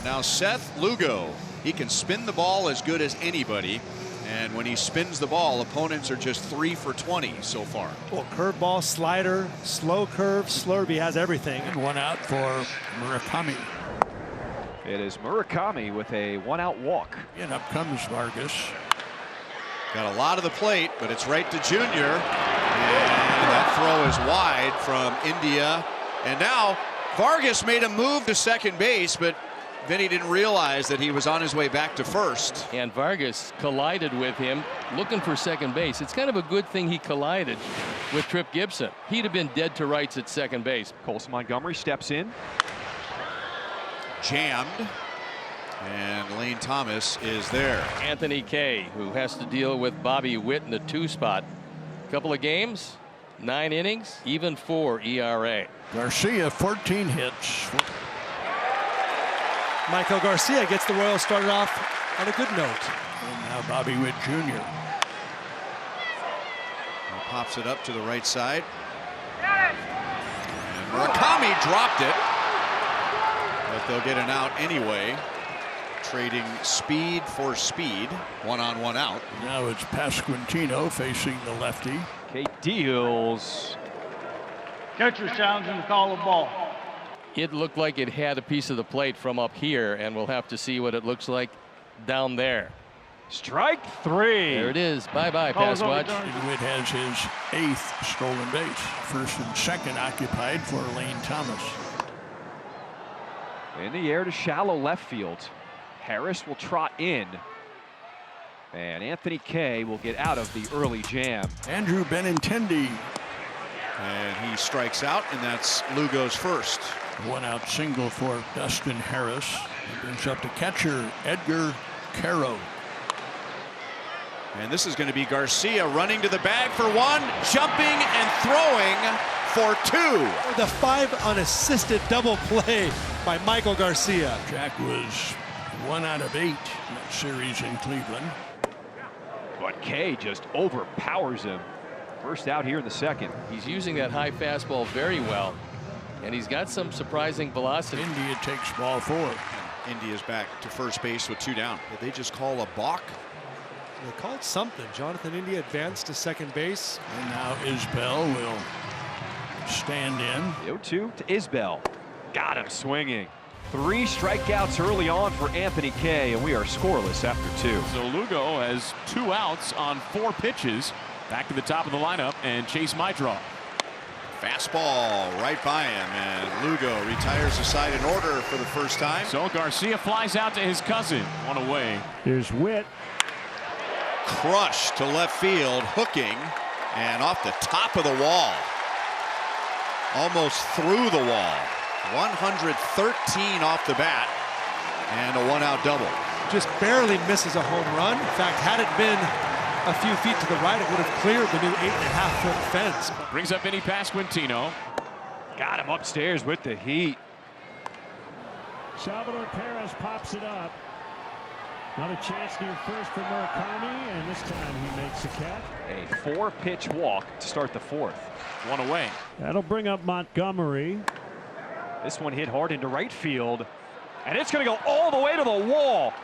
And now Seth Lugo. He can spin the ball as good as anybody. And when he spins the ball, opponents are just 3 for 20 so far. Well, curveball, slider, slow curve, slurve. He has everything. And one out for Murakami. It is Murakami with a 1-out walk. And up comes Vargas. Got a lot of the plate, but it's right to Junior. And that throw is wide from India. And now Vargas made a move to second base, but Vinny didn't realize that he was on his way back to first. And Vargas collided with him, looking for second base. It's kind of a good thing he collided with Tripp Gibson. He'd have been dead to rights at second base. Colson Montgomery steps in. Jammed. And Lane Thomas is there. Anthony Kay, who has to deal with Bobby Witt in the 2 spot. Couple of games, 9 innings, even 4 ERA. Garcia, 14 hits. Michael Garcia gets the Royals started off on a good note. And now Bobby Witt Jr. He pops it up to the right side. And Murakami dropped it. But they'll get an out anyway. Trading speed for speed. 1 on 1 out. Now it's Pasquantino facing the lefty. Kay deals. Catcher sounds and call a ball. It looked like it had a piece of the plate from up here, and we'll have to see what it looks like down there. Strike 3. There it is. Bye-bye, pass watch. And Witt has his 8th stolen base. First and second occupied for Lane Thomas. In the air to shallow left field. Harris will trot in. And Anthony Kay will get out of the early jam. Andrew Benintendi. And he strikes out, and that's Lugo's first. 1-out single for Dustin Harris. He brings up the catcher, Edgar Caro. And this is going to be Garcia running to the bag for 1, jumping and throwing for 2. The 5 unassisted double play by Michael Garcia. Jack was 1 out of 8 in that series in Cleveland. But Kay just overpowers him. First out here in the second. He's using that high fastball very well, and he's got some surprising velocity. India takes ball 4. India's back to first base with 2 down. Did they just call a balk? They called something. Jonathan India advanced to second base. And now Isbell will stand in. The 0-2 to Isbell. Got him swinging. 3 strikeouts early on for Anthony Kay, and we are scoreless after 2. So Lugo has 2 outs on 4 pitches. Back to the top of the lineup, and Chase might draw. Fastball right by him, and Lugo retires the side in order for the first time. So Garcia flies out to his cousin. 1 away. Here's Witt. Crush to left field, hooking, and off the top of the wall. Almost through the wall. 113 off the bat, and a 1-out double. Just barely misses a home run. In fact, had it been a few feet to the right, it would have cleared the new 8.5-foot fence. Brings up Vinny Pasquantino. Got him upstairs with the heat. Salvador Perez pops it up. Another chance near first for Murakami, and this time he makes the catch. A 4-pitch walk to start the 4th. 1 away. That'll bring up Montgomery. This one hit hard into right field, and it's going to go all the way to the wall.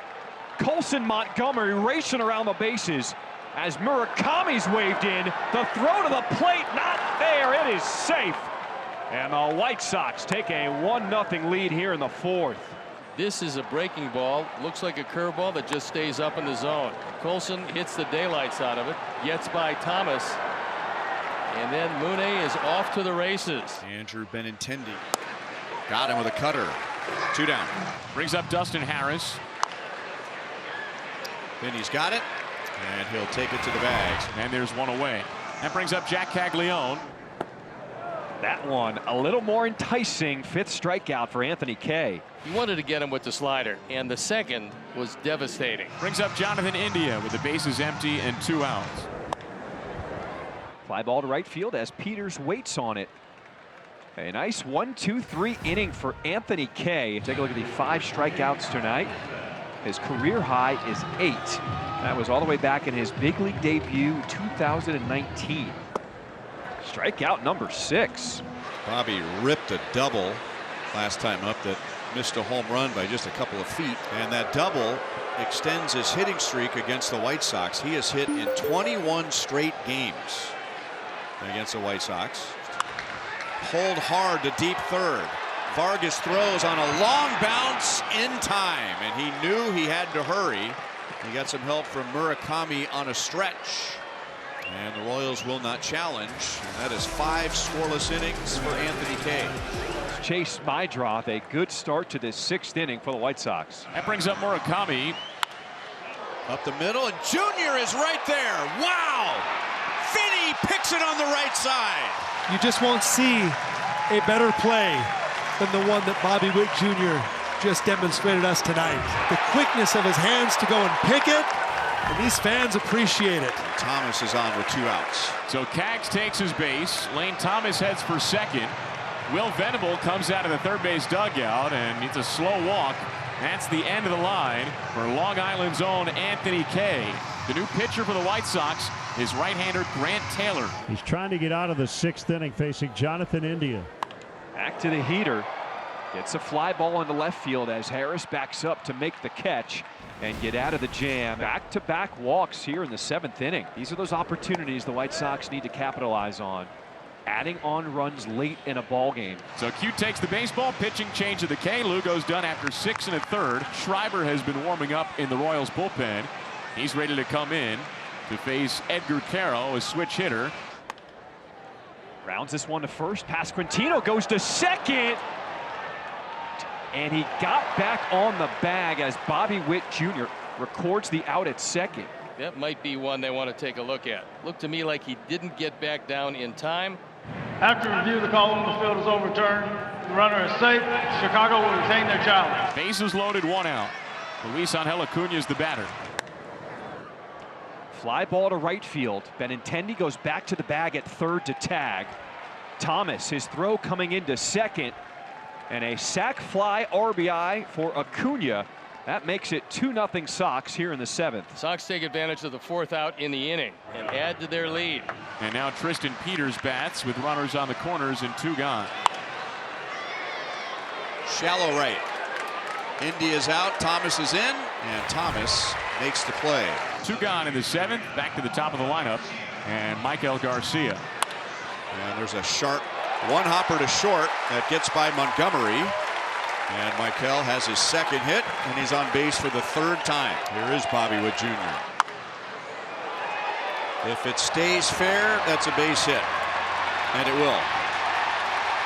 Colson Montgomery racing around the bases as Murakami's waved in. The throw to the plate, not there. It is safe. And the White Sox take a 1-0 lead here in the 4th. This is a breaking ball. Looks like a curveball that just stays up in the zone. Colson hits the daylights out of it, gets by Thomas, and then Mune is off to the races. Andrew Benintendi got him with a cutter. 2 down. Brings up Dustin Harris. Vinny's got it, and he'll take it to the bags. And there's 1 away. That brings up Jack Caglione. That one a little more enticing. 5th strikeout for Anthony Kay. He wanted to get him with the slider, and the second was devastating. Brings up Jonathan India with the bases empty and 2 outs. Fly ball to right field as Peters waits on it. A nice 1-2-3 inning for Anthony Kay. Take a look at the 5 strikeouts tonight. His career high is 8. That was all the way back in his big league debut 2019. Strikeout number 6. Bobby ripped a double last time up that missed a home run by just a couple of feet, and that double extends his hitting streak against the White Sox. He has hit in 21 straight games against the White Sox. Pulled hard to deep third. Vargas throws on a long bounce in time, and he knew he had to hurry. He got some help from Murakami on a stretch, and the Royals will not challenge. And that is 5 scoreless innings for Anthony Kay. Chase Mydroth, a good start to this 6th inning for the White Sox. That brings up Murakami. Up the middle, and Junior is right there. Wow! Finney picks it on the right side. You just won't see a better play than the one that Bobby Witt Jr. just demonstrated us tonight. The quickness of his hands to go and pick it, and these fans appreciate it. Thomas is on with 2 outs. So Kaggs takes his base. Lane Thomas heads for second. Will Venable comes out of the third base dugout, and it's a slow walk. That's the end of the line for Long Island's own Anthony Kay. The new pitcher for the White Sox is right-hander Grant Taylor. He's trying to get out of the 6th inning facing Jonathan India. Back to the heater. Gets a fly ball into left field as Harris backs up to make the catch and get out of the jam. Back-to-back walks here in the 7th inning. These are those opportunities the White Sox need to capitalize on. Adding on runs late in a ball game. So Q takes the baseball. Pitching change of the K. Lugo's done after 6 1/3. Schreiber has been warming up in the Royals bullpen. He's ready to come in to face Edgar Caro, a switch hitter. Rounds this one to first. Pasquantino goes to second. And he got back on the bag as Bobby Witt Jr. records the out at second. That might be one they want to take a look at. Looked to me like he didn't get back down in time. After review, the call on the field is overturned. The runner is safe. Chicago will retain their challenge. Bases loaded, 1 out. Luisangel Acuña is the batter. Fly ball to right field. Benintendi goes back to the bag at third to tag. Thomas, his throw coming into second. And a sac-fly RBI for Acuña. That makes it 2-0 Sox here in the 7th. Sox take advantage of the 4th out in the inning and add to their lead. And now Tristan Peters bats with runners on the corners and 2 gone. Shallow right. India's out. Thomas is in, and Thomas makes the play. 2 gone in the 7th. Back to the top of the lineup, and Michael Garcia. And there's a sharp one-hopper to short that gets by Montgomery. And Michael has his 2nd hit, and he's on base for the 3rd time. Here is Bobby Witt Jr. If it stays fair, that's a base hit. And it will.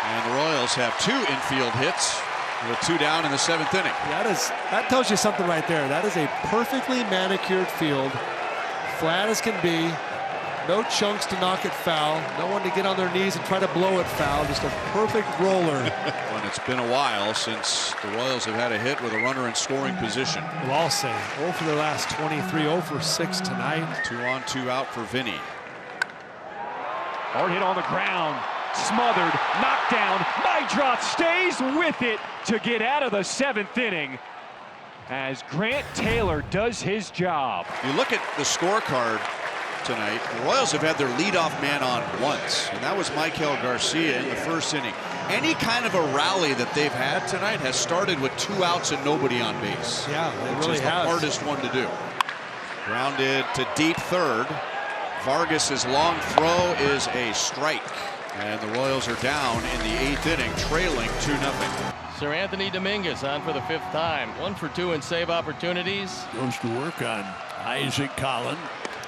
And the Royals have 2 infield hits with 2 down in the 7th inning. That tells you something right there. That is a perfectly manicured field. Flat as can be. No chunks to knock it foul. No one to get on their knees and try to blow it foul. Just a perfect roller. When it's been a while since the Royals have had a hit with a runner in scoring position. We'll all say 0 for their last 23, 0 for 6 tonight. 2 on, 2 out for Vinny. Hard hit on the ground. Smothered. Knocked down. Mydroth stays with it to get out of the 7th inning as Grant Taylor does his job. You look at the scorecard tonight. The Royals have had their leadoff man on once, and that was Michael Garcia in the 1st inning. Any kind of a rally that they've had tonight has started with 2 outs and nobody on base. Yeah, it which really is the has. hardest one to do. Grounded to deep third. Vargas's long throw is a strike, and the Royals are down in the 8th inning, trailing 2-0. Seranthony Domínguez on for the 5th time. 1 for 2 in save opportunities. Goes to work on Isaac Collin.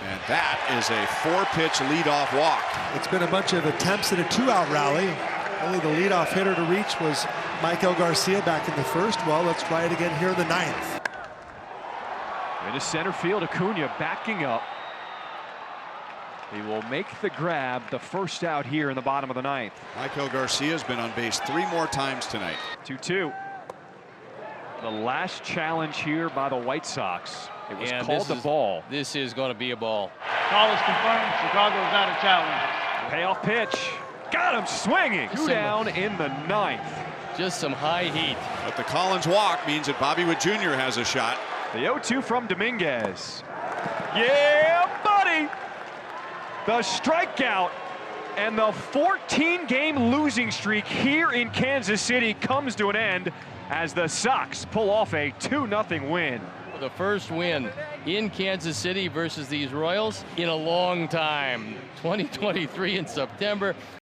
And that is a 4-pitch leadoff walk. It's been a bunch of attempts at a 2-out rally. Only the leadoff hitter to reach was Michael Garcia back in the 1st. Well, let's try it again here in the 9th. Into center field, Acuña backing up. He will make the grab, the 1st out here in the bottom of the 9th. Michael Garcia has been on base 3 more times tonight. 2-2. The last challenge here by the White Sox. It was called the ball. This is going to be a ball. Call is confirmed. Chicago is out of challenge. Payoff pitch. Got him swinging. 2 down in the 9th. Just some high heat. But the Collins walk means that Bobby Witt Jr. has a shot. The 0-2 from Domínguez. Yeah, buddy. The strikeout and the 14-game losing streak here in Kansas City comes to an end as the Sox pull off a 2-0 win. The first win in Kansas City versus these Royals in a long time. 2023 in September.